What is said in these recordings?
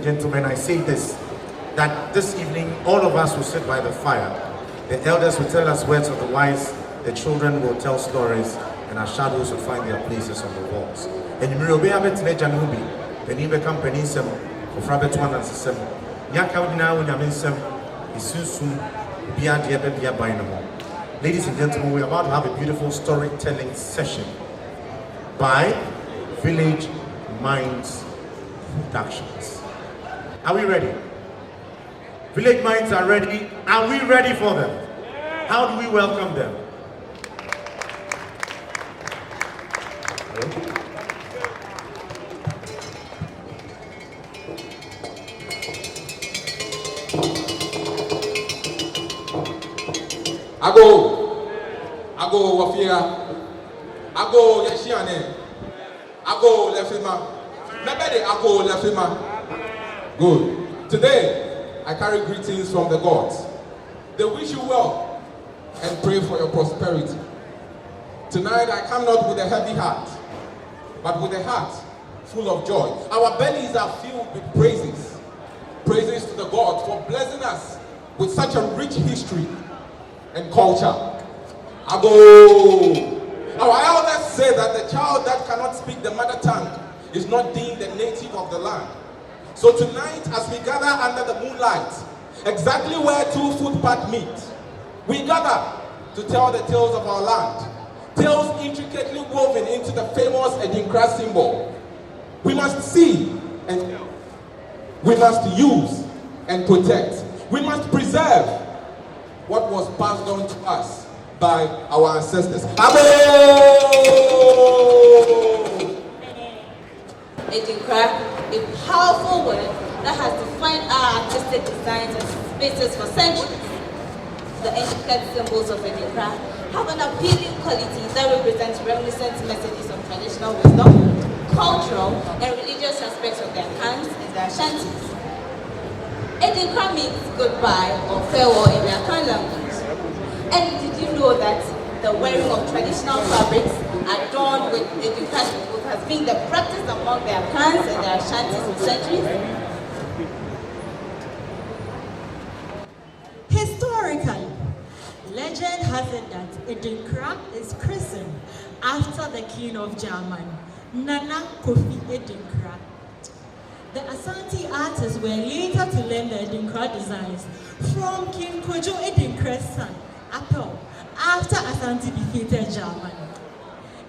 and gentlemen, I say this, that this evening all of us will sit by the fire. The elders will tell us words of the wise, the children will tell stories, and our shadows will find their places on the walls. And you will be able to let Janubi, the neighbor company, some of Robert one and some Yaka now in Aminsem is soon beyond the other by no more. Ladies and gentlemen, we're about to have a beautiful storytelling session by Village Minds Productions. Are we ready? Village Minds are ready. Are we ready for them? How do we welcome them? Ago wafia, ago yeshiane, ago lefima, nebede ago lefima. Good. Today, I carry greetings from the gods. They wish you well and pray for your prosperity. Tonight, I come not with a heavy heart, but with a heart full of joy. Our bellies are filled with praises. Praises to the gods for blessing us with such a rich history and culture. Ago. Our elders say that the child that cannot speak the mother tongue is not deemed the native of the land. So tonight, as we gather under the moonlight, exactly where two footpaths meet, we gather to tell the tales of our land. Tales intricately woven into the famous Adinkra symbol. We must see and we must use and protect. We must preserve what was passed on to us by our ancestors. Adinkra, a powerful word that has defined our artistic designs and spaces for centuries. The intricate symbols of Adinkra have an appealing quality that represents reminiscent messages of traditional wisdom, cultural and religious aspects of their clans and their shanties. Adinkra means goodbye or farewell in their clan language. And did you know that the wearing of traditional fabrics adorned with Adinkra symbols has been the practice among their clans and their shanties for centuries? Historically, legend has it that Adinkra is christened after the king of Germany, Nana Kofi Adinkra. The Asante artists were later to learn the Adinkra designs from King Kojo Adinkra's son, Apel, after Asante defeated Germany.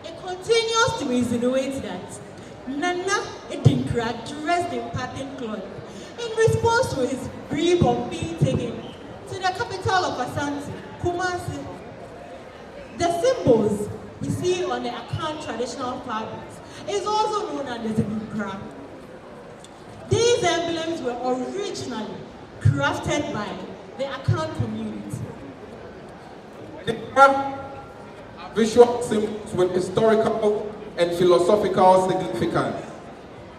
It continues to insinuate that Nana Adinkra dressed in pattern cloth in response to his brief of being taken to the capital of Asante, Kumasi. The symbols we see on the Akan traditional fabrics is also known as the Adinkra. These emblems were originally crafted by the Akan community. Visual symbols with historical and philosophical significance.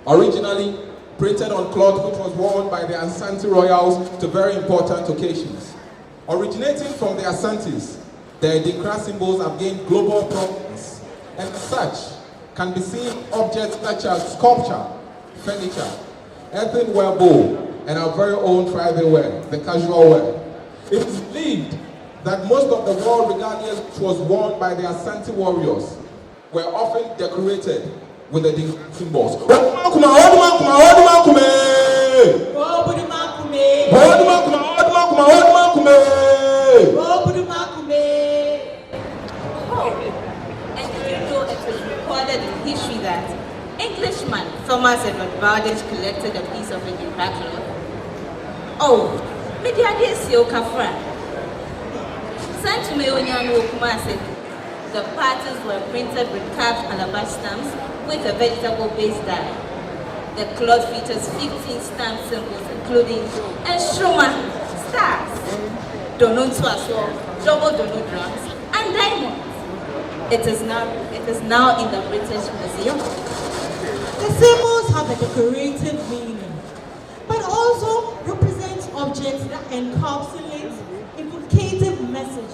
Originally printed on cloth which was worn by the Asante royals to very important occasions. Originating from the Asantes, the Adinkra symbols have gained global prominence, and as such can be seen objects such as sculpture, furniture, earthenware bowl, and our very own tribal wear, the casual wear. It is believed that most of the world regardless which was worn by the Asante warriors were often decorated with the Adinkra symbols. And did you know it was recorded in history that Englishman Thomas Edward Bowditch collected a piece of Adinkra cloth? Oh, maybe I did see Okafra. The patterns were printed with carved calabash stamps with a vegetable-based dye. The cloth features 15 stamp symbols including Enstroma, stars, Donontu Aswa, double Dono drums, and diamonds. It is now in the British Museum. The symbols have a decorative meaning, but also represent objects that encapsulate evocative messages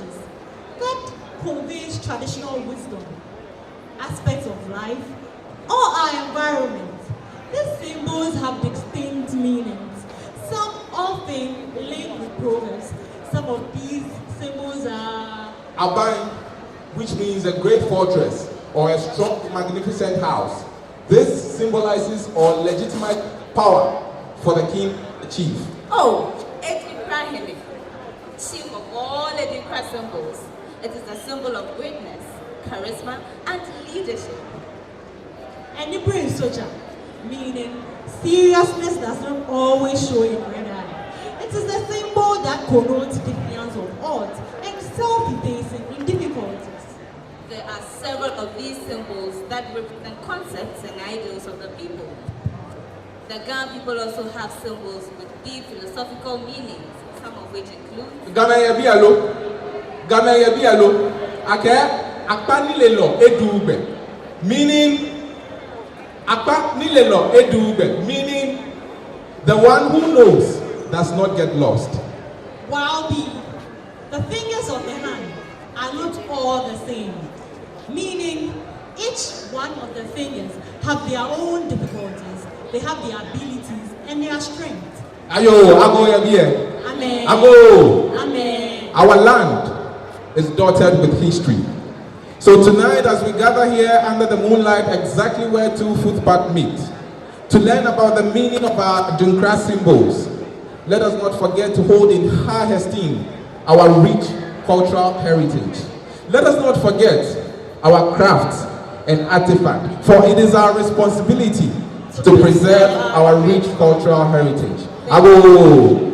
that conveys traditional wisdom, aspects of life, or our environment, These symbols have distinct meanings. Some often linked with proverbs. Some of these symbols are Aban, which means a great fortress or a strong, magnificent house. This symbolizes or legitimate power for the king, the chief. Oh, Adinkra Hemi, chief of all Adinkra symbols. It is a symbol of greatness, charisma, and leadership. and the brain soldier, meaning seriousness does not always show in red eye. It is a symbol that connotes defiance of odds and self-effacing in difficulties. There are several of these symbols that represent concepts and ideals of the people. The Ghana people also have symbols with deep philosophical meanings, some of which include meaning the one who knows does not get lost. While the fingers of the hand are not all the same, meaning each one of the fingers have their own difficulties, they have their abilities and their strength. Amen. Amen. Our land is dotted with history. So tonight, as we gather here under the moonlight, exactly where two footpaths meet, to learn about the meaning of our Adinkra symbols, let us not forget to hold in high esteem our rich cultural heritage. Let us not forget our crafts and artifacts, for it is our responsibility to preserve our rich cultural heritage. Abo.